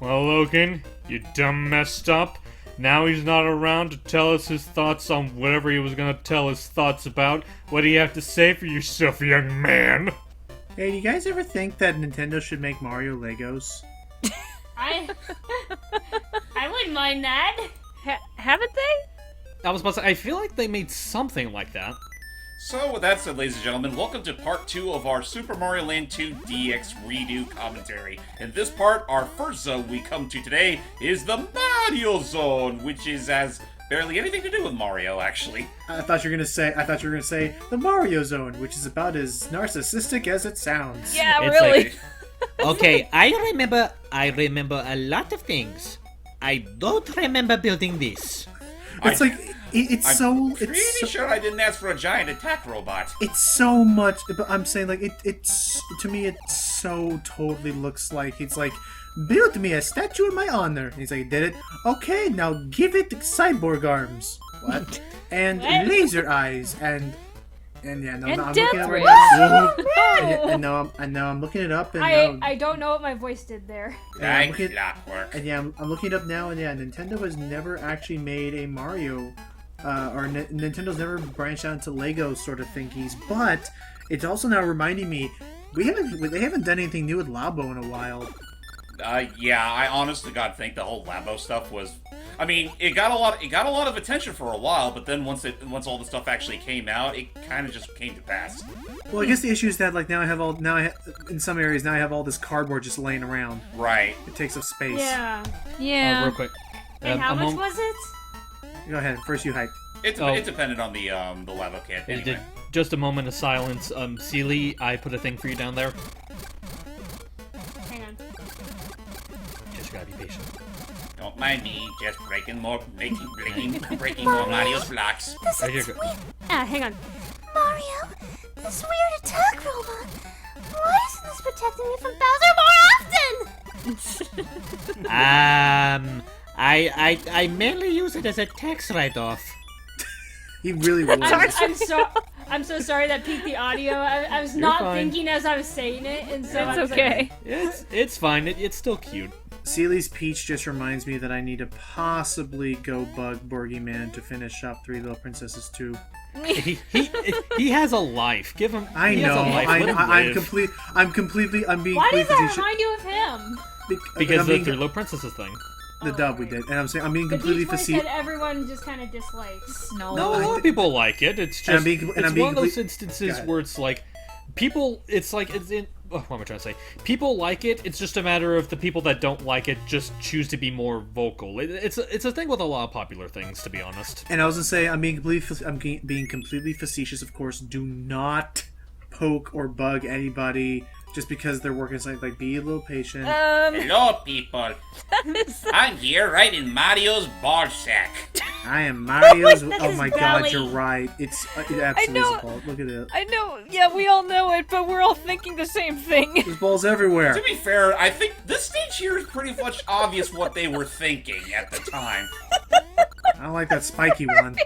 Well, Logan, you dumb messed up. Now he's not around to tell us his thoughts on whatever he was gonna tell his thoughts about. What do you have to say for yourself, young man? Hey, do you guys ever think that Nintendo should make Mario Legos? I wouldn't mind that. Haven't they? I was about to say, I feel like they made something like that. So, with that said, ladies and gentlemen, welcome to part 2 of our Super Mario Land 2 DX redo commentary. In this part, our first zone we come to today is the Mario Zone, which has barely anything to do with Mario, actually. I thought you were gonna say the Mario Zone, which is about as narcissistic as it sounds. Yeah, It's really. like- Okay, I remember a lot of things. I don't remember building this. It's I'm pretty sure I didn't ask for a giant attack robot. It's so much, but I'm saying like it's to me it so totally looks like it's like build me a statue in my honor. And he's like, did it? Okay, now give it cyborg arms. What? And What? laser eyes and yeah, no, And I'm death looking it up rays. right now. And now I'm looking it up and I don't know what my voice did there. and I'm Like looking, clockwork. and yeah, I'm looking it up now, and yeah, Nintendo has never actually made a Mario, Nintendo's never branched out into Lego sort of thingies. But it's also now reminding me they haven't done anything new with Labo in a while. Yeah, I honest to God think the whole Labo stuff was. I mean, it got a lot of attention for a while, but then once all the stuff actually came out, it kind of just came to pass. Well, I guess the issue is that like in some areas now I have all this cardboard just laying around. Right. It takes up space. Yeah. Yeah. Real quick. And how a much mom- was it? Go ahead, first you hype. It Oh. depended on the Labo kit. It Anyway. did- Just a moment of silence. Seely, I put a thing for you down there. Hang on. Just gotta be patient. Don't mind me, just breaking more Mario's blocks. Right here, go. Hang on. Mario, this weird attack robot. Why isn't this protecting me from Bowser more often? I mainly use it as a tax write-off. He really was. I'm so sorry that peaked the audio. I was You're not fine. thinking as I was saying it, and so It's I'm okay. It's fine. It's still cute. Seely's Peach just reminds me that I need to possibly go bug Boogeyman to finish up Three Little Princesses 2. He has a life. Give him. I he has a know. life. Let him live. I'm being Why does that facetious. remind you of him? Because I'm the being, Three Little Princesses thing. the dub we did, and I'm saying I'm being The completely Peach Boys facetious. that everyone just kind of dislikes. No. No, a lot of people like it. It's And I'm just being- and it's I'm being one of those complete- instances Go ahead. where it's like people. It's like it's in. Oh, what am I trying to say? People like it. It's just a matter of the people that don't like it just choose to be more vocal. It's a thing with a lot of popular things, to be honest. And I was gonna say I'm being completely facetious. Of course, do not poke or bug anybody just because they're working something. Like, be a little patient. Hello, people. I'm here right in Mario's ball sack. I am Mario's. That's Oh his my belly. God, you're right. It absolutely know. is a ball. Look at it. I know. Yeah, we all know it, but we're all thinking the same thing. There's balls everywhere. To be fair, I think this stage here is pretty much obvious what they were thinking at the time. I don't like that spiky one.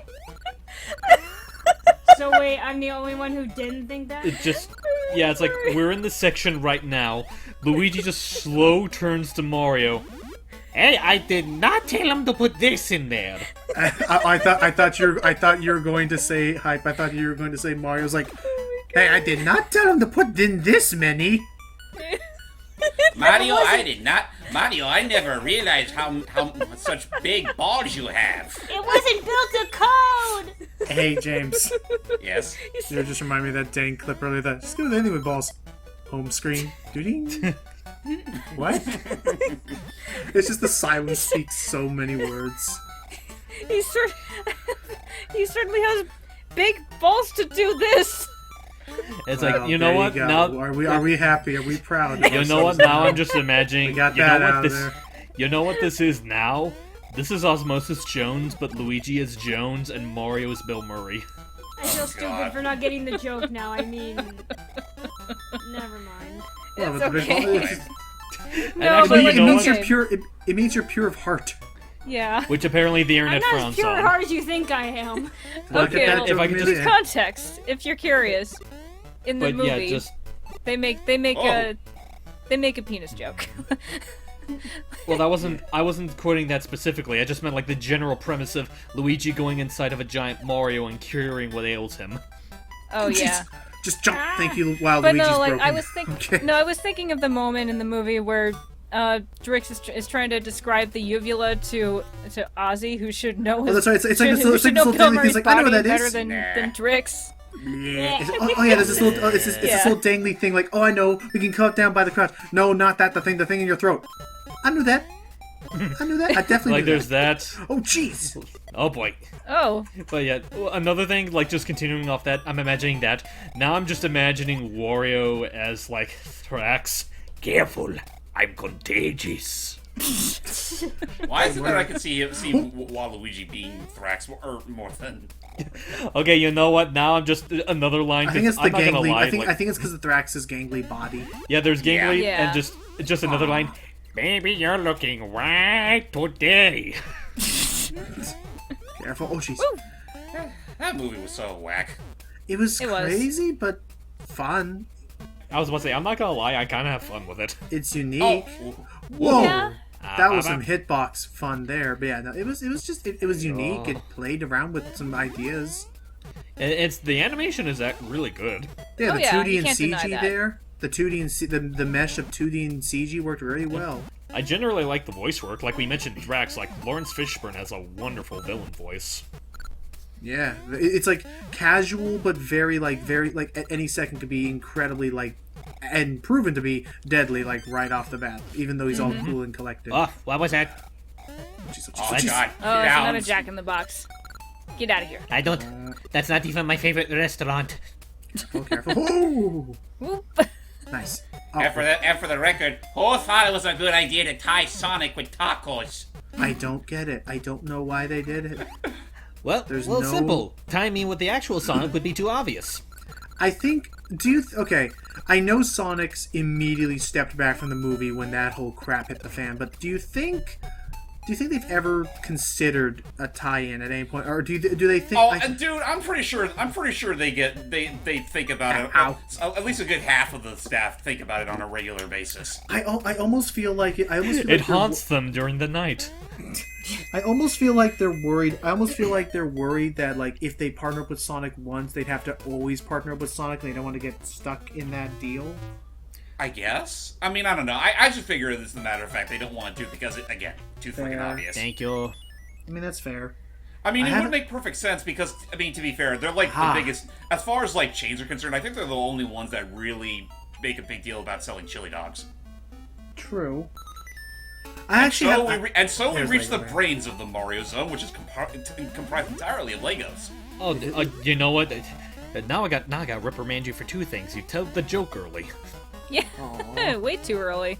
So wait, I'm the only one who didn't think that? It just. Yeah, it's like we're in this section right now. Luigi just slow turns to Mario. Hey, I did not tell him to put this in there. I thought you were going to say hype. I thought you were going to say Mario's like, hey, I did not tell him to put in this many. Mario, I never realized how such big balls you have. It wasn't built to code. Hey, James. Yes. You just remind me of that dang clip earlier that just go with anything with balls. Home screen. Doo-ding. What? It's just the silence speaks so many words. he certainly has big balls to do this. It's Well, like, you know there what? go. Now Are we happy? Are we proud? you know what? Now I'm just imagining. We got you that know what out of this. there. You know what this is now? This is Osmosis Jones, but Luigi is Jones and Mario is Bill Murray. I feel stupid God. for not getting the joke now. I mean, never mind. Well, It's but the big okay. ball- it's- And No, actually, but you like, it know means what? you're pure. It means you're pure of heart. Yeah. Which apparently the I'm internet not as frowns pure at on. heart as you think I am. Look Okay, at that well, if I could dopamine just- in. Context, if you're curious, in the But movie, yeah, just they make Oh. a penis joke. Well, I wasn't quoting that specifically. I just meant like the general premise of Luigi going inside of a giant Mario and curing what ails him. Oh yeah. Just jump. Thank you. Wow, But Luigi's no, like broken. I was thinking. Okay. No, I was thinking of the moment in the movie where Drix is trying to describe the uvula to Ozzy, who should know his. Oh, that's right. It's like who this should little know Bill thing. He's Murray's like, I know what body that better is. than Drix. Yeah. Oh yeah, there's this little. Oh, it's this little dangly thing. Like, oh, I know. We can cut down by the crotch. No, not that. The thing in your throat. I knew that. I knew that. I definitely Like knew there's that. that. Oh jeez. Oh boy. Oh, But yeah, another thing, like just continuing off that, I'm imagining that. Now I'm just imagining Wario as like Thrax. Careful, I'm contagious. Why is it that I can see Waluigi being Thrax or more than? Okay, you know what? Now I'm just another line. I think it's the I'm not gonna gangly. lie. I think like, it's because of Thrax's gangly body. yeah, there's Gangly Yeah. and just another line. Baby, you're looking right today. Careful. Oh jeez. That movie was so whack. It was It was. crazy, but fun. I was about to say, I'm not gonna lie, I kind of have fun with it. It's unique. Oh, Whoa. Yeah. That was some hitbox fun there, but yeah, no, it was unique. Oh. It played around with some ideas. It's the animation is really good. Yeah, Oh, the yeah, 2D you and can't deny CG that. there. The 2D and the mesh of 2D and CG worked really well. I generally like the voice work. Like we mentioned, Drax. Like Lawrence Fishburne has a wonderful villain voice. Yeah, it's like casual, but very like at any second could be incredibly like and proven to be deadly like right off the bat. Even though he's all cool and collected. Oh, what was that? Jeez, oh jeez. God! Oh, it's another Downs. Jack in the Box. Get out of here. I don't. That's not even my favorite restaurant. Oh, careful! Oh, Whoop. nice. Oh, And for the record, who thought it was a good idea to tie Sonic with tacos? I don't get it. I don't know why they did it. Well, There's well, no- simple. Tying me with the actual Sonic would be too obvious. I think. Okay, I know Sonic's immediately stepped back from the movie when that whole crap hit the fan, but do you think they've ever considered a tie-in at any point, or do they think? Oh, and dude, I'm pretty sure they think about it. Ow. At least a good half of the staff think about it on a regular basis. I almost feel like it. I almost feel It like they're- haunts them during the night. I almost feel like they're worried. I almost feel like they're worried that like if they partner up with Sonic once, they'd have to always partner up with Sonic, and they don't want to get stuck in that deal. I guess. I mean, I don't know. I just figure as a matter of fact they don't want to because again, too freaking Fair. obvious. Thank you. I mean, that's fair. I mean, I it would haven't- make perfect sense because, I mean, to be fair, they're like Ha. the biggest, as far as like chains are concerned, I think they're the only ones that really make a big deal about selling chili dogs. True. I actually So have. we Here's reach the Lego Man. brains of the Mario Zone, which is comprised entirely of Legos. Oh, you know what? Now I got reprimand you for two things. You told the joke early. Yeah. Aw, Way too early.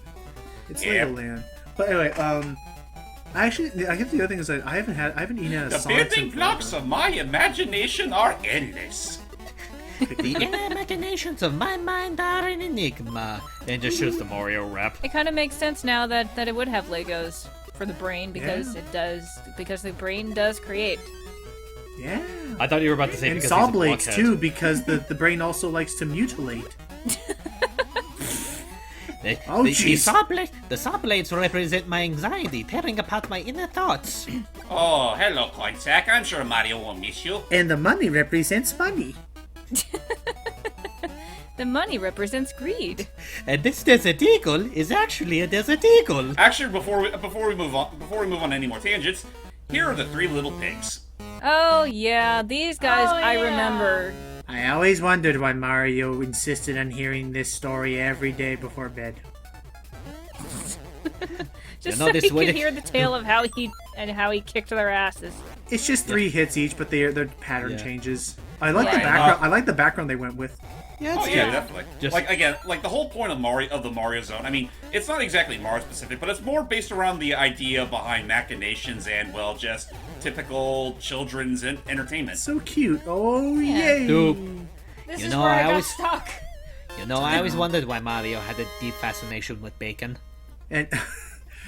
it's Yeah. Legoland. But anyway, I guess the other thing is that I haven't eaten at a The Sonic building in blocks forever. of my imagination are endless. The imaginations of my mind are an enigma. And just shows the Mario rap. It kind of makes sense now that it would have Legos for the brain because because the brain does create. Yeah. I thought you were about to say And because saw he's a blades blockhead. too, because the brain also likes to mutilate. Oh, The saw blades represent my anxiety, tearing apart my inner thoughts. Oh, hello, Coinsack. I'm sure Mario won't miss you. And the money represents money. The money represents greed. And this desert eagle is actually a desert eagle. Actually, before we move on any more tangents, here are the three little pigs. Oh yeah, these guys I remember. I always wondered why Mario insisted on hearing this story every day before bed. Just You know, so this you would- can hear the tale of how he kicked their asses. It's just 3 hits each, but their pattern Yeah. changes. I like the Right. background. I like the background they went with. Yeah, Oh it's yeah, good. definitely. Just- Like the whole point of the Mario Zone. I mean, it's not exactly Mario specific, but it's more based around the idea behind machinations and well, just typical children's entertainment. So cute. Oh yay! Dude. This You is know, where I I got always- stuck. You know, I always wondered why Mario had a deep fascination with bacon. And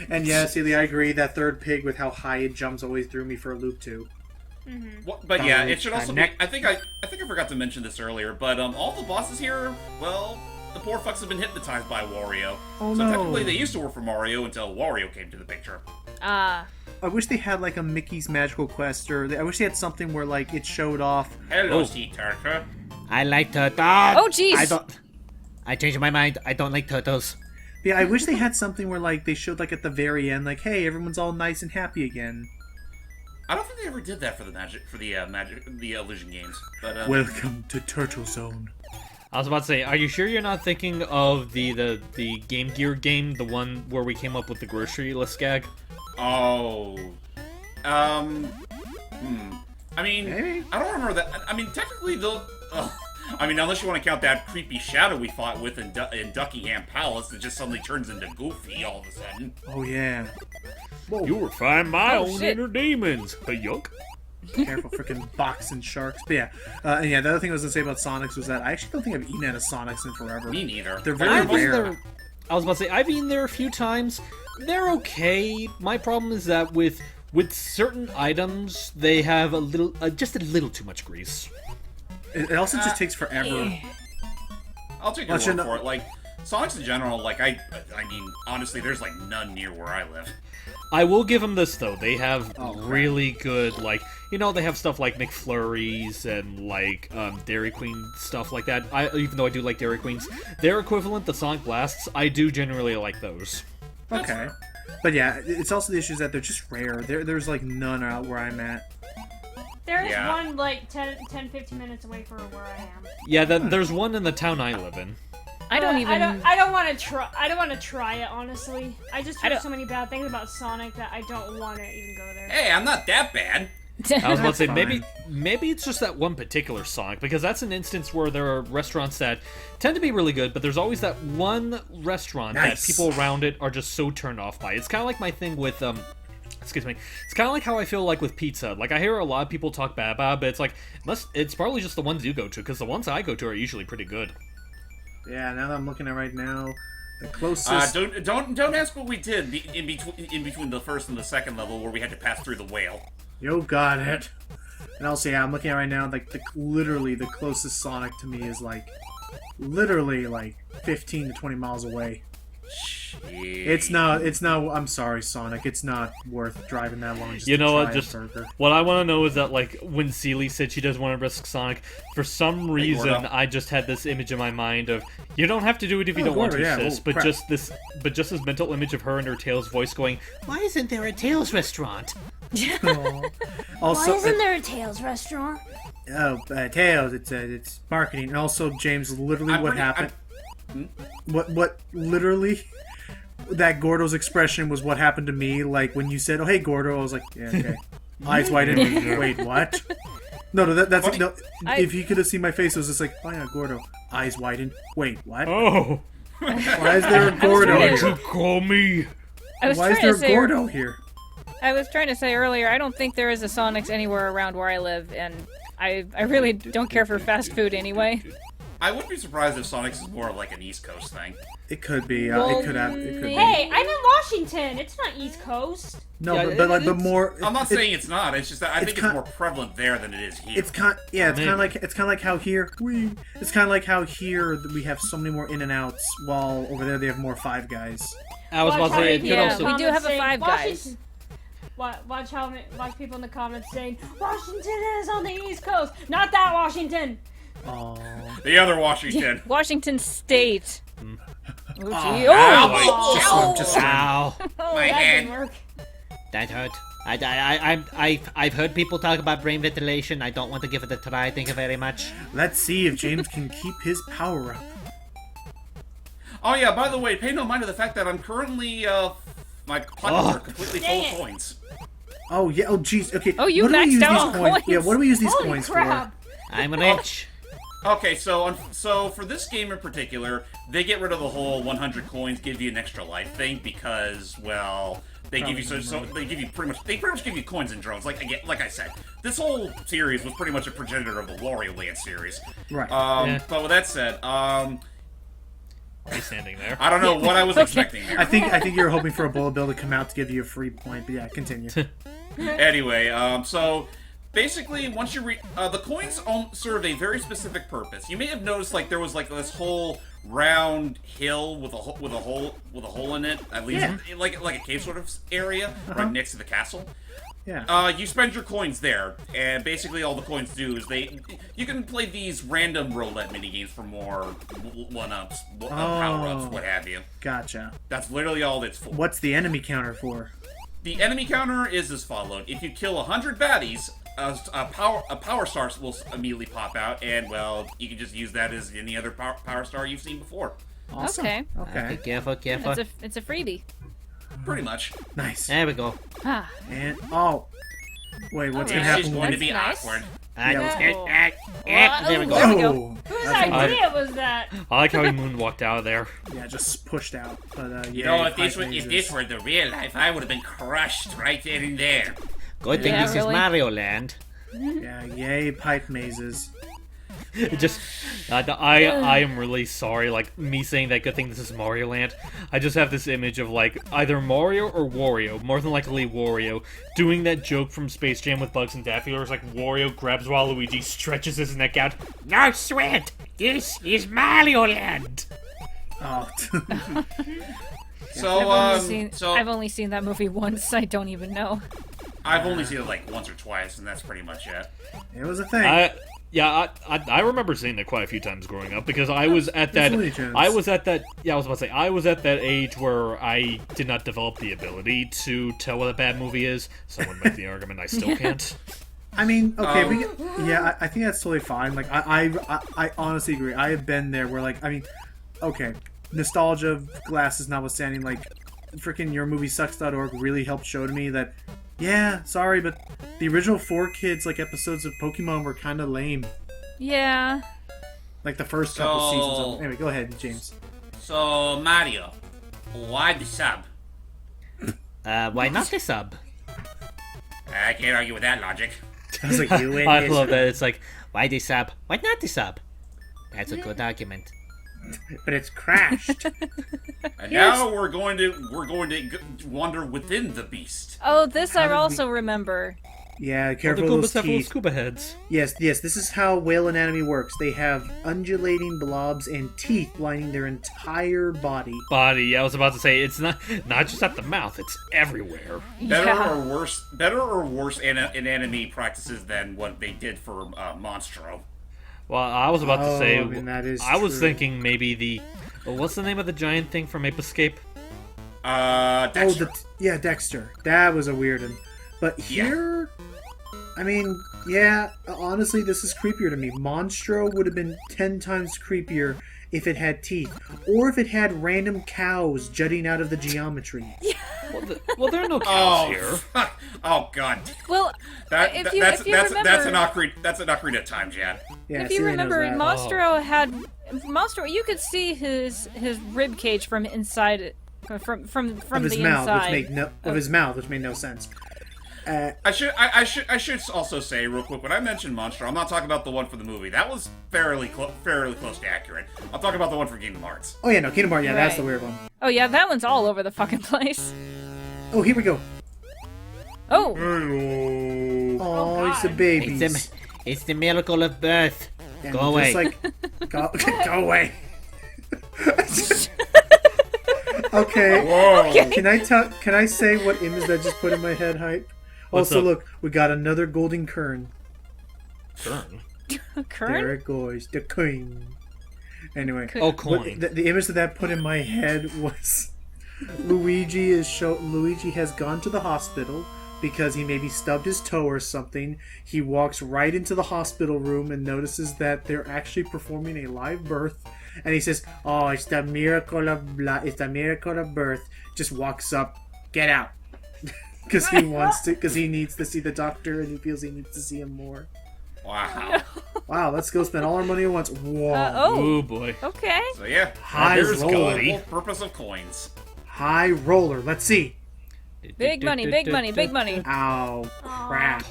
and yeah, Celia, I agree. That third pig with how high it jumps always threw me for a loop too. But yeah, it should also be. neck- I think I forgot to mention this earlier, but all the bosses here, well, the poor fucks have been hypnotized by Wario. Oh, so no. technically they used to work for Mario until Wario came to the picture. Ah. I wish they had like a Mickey's Magical Quest, or I wish they had something where like it showed off. Hello, sea turtle. I like turtles. Oh, jeez. I changed my mind. I don't like turtles. Yeah, I wish they had something where like they showed like at the very end, like, hey, everyone's all nice and happy again. I don't think they ever did that for the Illusion games. But Welcome to Turtle Zone. I was about to say, are you sure you're not thinking of the Game Gear game, the one where we came up with the grocery list gag? oh, I mean, Maybe. I don't remember that. I mean, technically, I mean, unless you want to count that creepy shadow we fought with in Duckingham Palace that just suddenly turns into Goofy all of a sudden. Oh yeah. You will find my Oh, own shit. inner demons. Yuck. Careful, freaking boxing sharks. But yeah, and yeah. The other thing I was gonna say about Sonics was that I actually don't think I've eaten at a Sonics in forever. Me neither. They're very I've been rare. there. I was about to say, I've been there a few times. They're okay. My problem is that with certain items, they have just a little too much grease. It also just takes forever. I'll take your Well, word for it. Like, Sonics in general, like, I mean, honestly, there's, like, none near where I live. I will give them this though. They have Oh, crap. really good, like, they have stuff like McFlurries and like Dairy Queen stuff like that. Even though I do like Dairy Queens, their equivalent, the Sonic Blasts, I do generally like those. Okay. But yeah, it's also the issue is that they're just rare. There's like none out where I'm at. There's Yeah. one like 10-15 minutes away from where I am. Yeah, there's one in the town I live in. I don't even. I don't want to try. I don't want to try it honestly. I just I heard don't- so many bad things about Sonic that I don't want to even go there. Hey, I'm not that bad. I was about to say Fine. maybe it's just that one particular Sonic, because that's an instance where there are restaurants that tend to be really good, but there's always that one restaurant Nice. that people around it are just so turned off by. It's kind of like my thing with excuse me. It's kind of like how I feel like with pizza. Like I hear a lot of people talk bad about it, but it's like it's probably just the ones you go to, because the ones I go to are usually pretty good. Yeah, now that I'm looking at right now, the closest. Don't ask what we did in between the first and the second level where we had to pass through the whale. You got it. And also, yeah, I'm looking at right now, like literally the closest Sonic to me is like literally like 15 to 20 miles away. It's not. I'm sorry, Sonic. It's not worth driving that long. Just You to know try what? a Just burger. what I want to know is that like when Seely said she doesn't want to risk Sonic, for some reason Gordo. I just had this image in my mind of you don't have to do it if you Oh, don't want Gordo, to, yeah. sis. Oh, But crap. just this mental image of her and her Tails voice going, Why isn't there a Tails restaurant? Aw. Why Also, isn't there a Tails restaurant? Tails. It's marketing. And also, James, literally, I'm what pretty- happened? What literally? That Gordo's expression was what happened to me. Like when you said, "Oh, hey, Gordo," I was like, "Yeah, okay." Eyes wide and wait, what? No, that's What? no. I- If you could have seen my face, it was just like, "Oh yeah, Gordo." Eyes widened. Wait, what? "Oh, Why is there a Gordo why'd here? you call me?" I was Why is trying there to a say. Gordo here? I was trying to say earlier. I don't think there is a Sonics anywhere around where I live, and I really don't care for fast food anyway. I wouldn't be surprised if Sonics is more of like an East Coast thing. It could be. Well, It could have. It could be. Hey, I'm in Washington. It's not East Coast. No, Yeah, but it's- more. I'm not it- saying it's not. It's just that I think it's kind- more prevalent there than it is here. It's kind. Yeah, it's kind of Maybe. like how here It's kind of like how here we have so many more in and outs, while over there they have more Five Guys. I was about to say it could Yeah, also. we do have a Five Guys. Watch people in the comments saying Washington is on the East Coast, not that Washington. Oh, The other Washington. Washington State. Oh, gee. Ow! just Ow. Oh, My that hand. didn't work. That hurt. I've heard people talk about brain ventilation. I don't want to give it a try. Thank you very much. let's see if James can keep his power up. Oh yeah, by the way, pay no mind to the fact that I'm currently, my pockets are completely full Dang of it. coins. Oh yeah. Oh jeez. Okay. Oh, you what do we maxed use out these on coins? coins. Yeah. What do we use these Holy coins crap! I'm rich. Okay, so for this game in particular, they get rid of the whole 100 coins give you an extra life thing because, well, they give you they pretty much give you coins in drones. Like I said, this whole series was pretty much a progenitor of the Wario Land series. for? Right. Yeah. But with that said, He's standing there. I don't know what I was expecting there. I think you were hoping for a bullet bill to come out to give you a free point, but yeah, continue. Anyway, so basically, once you the coins serve a very specific purpose. You may have noticed like there was like this whole round hill with a hole in it, at least like a cave sort of area right next to the castle. Yeah. You spend your coins there, and basically all the coins do is you can play these random roulette minigames for more one-ups, power-ups, what have you. Gotcha. That's literally all it's for. What's the enemy counter for? The enemy counter is as followed. If you kill 100 baddies, a power star will immediately pop out, and, well, you can just use that as any other power star you've seen before. Awesome. Okay. Okay. Careful, careful. It's a freebie. Pretty much. Nice. There we go. Ah. And wait, what's gonna This happen? is going to be That's nice. awkward. There we go. There we go. Oh, Whose that's idea was that? I like how he moonwalked out of there. yeah, just pushed out. But You know, if this were the real life, I would have been crushed right then and there. Good thing Yeah, this really? is Mario Land. Yeah, yay, pipe mazes. Just, I am really sorry. Like me saying that, good thing this is Mario Land. I just have this image of like either Mario or Wario, more than likely Wario, doing that joke from Space Jam with Bugs and Daffy, where it's like Wario grabs Waluigi, stretches his neck out. No sweat. This is Mario Land. Oh. So, I've only seen that movie once. I don't even know. I've only seen it like once or twice, and that's pretty much it. It was a thing. I remember seeing it quite a few times growing up because I was at that. Looney Tunes. I was at that. Yeah, I was about to say I was at that age where I did not develop the ability to tell what a bad movie is. Someone make the argument I still can't. I mean, okay, I think that's totally fine. Like, I honestly agree. I have been there where, like, I mean, okay, nostalgia glasses notwithstanding, like, freaking yourmoviesucks.org really helped show to me that, yeah, sorry, but the original 4Kids, like, episodes of Pokemon were kind of lame. Yeah. Like, the first couple So- seasons of... Anyway, go ahead, James. So, Mario, why the sub? Why not the sub? I can't argue with that logic. I was like, you win I this. love that. It's like Why the sub? Why not the sub? That's a good argument. But it's crashed. And now we're going to wander within the beast. Oh, this I did we- also remember. Yeah, the careful of Goombas those have little teeth. scuba heads. Yes, this is how whale anatomy works. They have undulating blobs and teeth lining their entire body. Body. Yeah, I was about to say it's not just at the mouth. It's everywhere. Better or worse anatomy practices than what they did for Monstro. Well, I was about to say. I mean, that is I was true. thinking maybe the. Well, what's the name of the giant thing from Ape Escape? Dexter. Yeah, Dexter. That was a weird one. But here, I mean, yeah, honestly, this is creepier to me. Monstro would have been 10 times creepier if it had teeth, or if it had random cows jutting out of the geometry. Well, there are no cows here. fuck. Oh god. Well, if you remember, that's an Ocarina of Time, Jan. Yeah, if you Celia knows remember, that. Monstro, you could see his rib cage from inside, from of his the mouth, inside. which made no sense. I should also say real quick, when I mentioned Monstro, I'm not talking about the one for the movie. That was fairly close to accurate. I'm talking about the one for Kingdom Hearts. Oh yeah, no, Kingdom Hearts. Yeah, that's the Right. weird one. Oh yeah, that one's all over the fucking place. Oh, here we go. Oh, Oh, it's the babies. It's the miracle of birth. And Go just away. Like, go away. Okay. Whoa! Can I say what image that just put in my head? Hype. What's Also, up? look, we got another golden kern. Turn. There Kern? it goes, the coin. Anyway, Oh, what- coin. the image that put in my head was Luigi has gone to the hospital because he maybe stubbed his toe or something. He walks right into the hospital room and notices that they're actually performing a live birth. And he says, "Oh, it's the miracle of birth." Just walks up, get out, because he needs to see the doctor and he feels he needs to see him more. Wow. Wow, let's go spend all our money at once. Whoa. Oh boy. Okay. So yeah, High there's the roller. whole purpose of coins. High roller. Let's see. Big money, big money, big money. Ow, crap.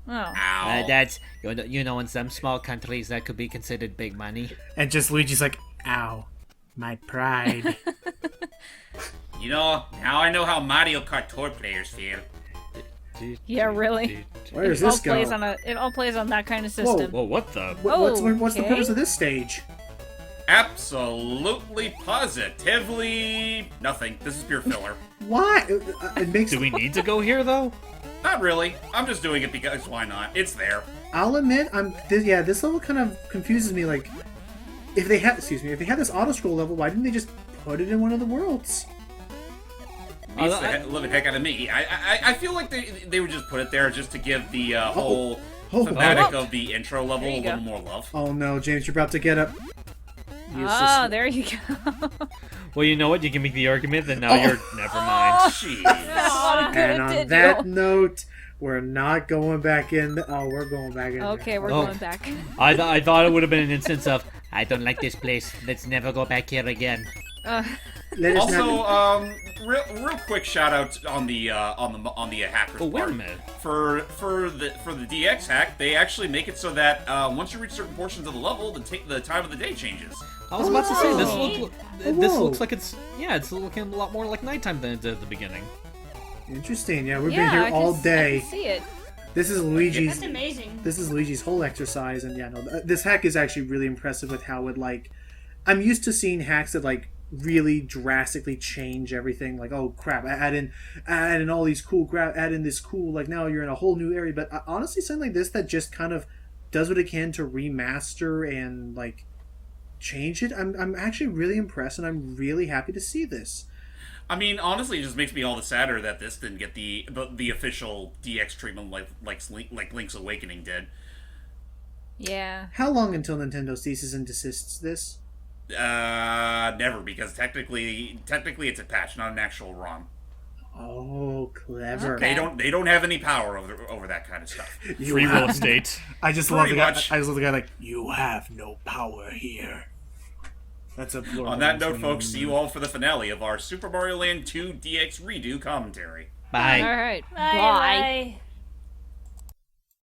Oh. Ow. That's you know, in some small countries that could be considered big money. And just Luigi's like, ow, my pride. You know, now I know how Mario Kart Tour players feel. Yeah, really. Where does It all this go? plays on that kind of system. Whoa, what the? What's the Okay. purpose of this stage? Absolutely, positively nothing. This is pure filler. Why? It makes. Do we need to go here though? Not really. I'm just doing it because why not? It's there. I'll admit, this level kind of confuses me. Like, if they had this auto scroll level, why didn't they just put it in one of the worlds? Beats the living heck out of me. I feel like they would just put it there just to give the whole thematic of the intro level a little more love. Oh no, James, you're about to get up. Ah, there you go. Well, you know what? You can make the argument that now you're. Never mind. Jeez. Not good And at on it, that no. note, we're not going back in. Oh, we're going back in. Okay, we're Oh. going back. I thought it would have been an instance of. I don't like this place. Let's never go back here again. Let us not- Also, real quick shout out on the hackers Oh, wait a part. minute. For the DX hack, they actually make it so that once you reach certain portions of the level, the time of the day changes. I was about to say this. This Whoa. looks like it's looking a lot more like nighttime than it did at the beginning. Interesting. Yeah, we've Yeah, been I here can all I day. can see it. This is Luigi's. That's amazing. This is Luigi's whole exercise, and yeah, no, this hack is actually really impressive with how it like. I'm used to seeing hacks that like really drastically change everything. Like, oh crap, add in all these cool add in this cool, like now you're in a whole new area. But honestly, something like this that just kind of does what it can to remaster and like change it. I'm actually really impressed, and I'm really happy to see this. I mean, honestly, it just makes me all the sadder that this didn't get the official DX treatment like Link's Awakening did. Yeah. How long until Nintendo ceases and desists this? Never, because technically it's a patch, not an actual ROM. Oh, clever. Okay. They don't have any power over that kind of stuff. Free real estate. I just Pretty much. I just love the guy like, you have no power here. That's a plural. On that note, folks, see you all for the finale of our Super Mario Land 2 DX Redo commentary. Bye. All right. Bye. Bye.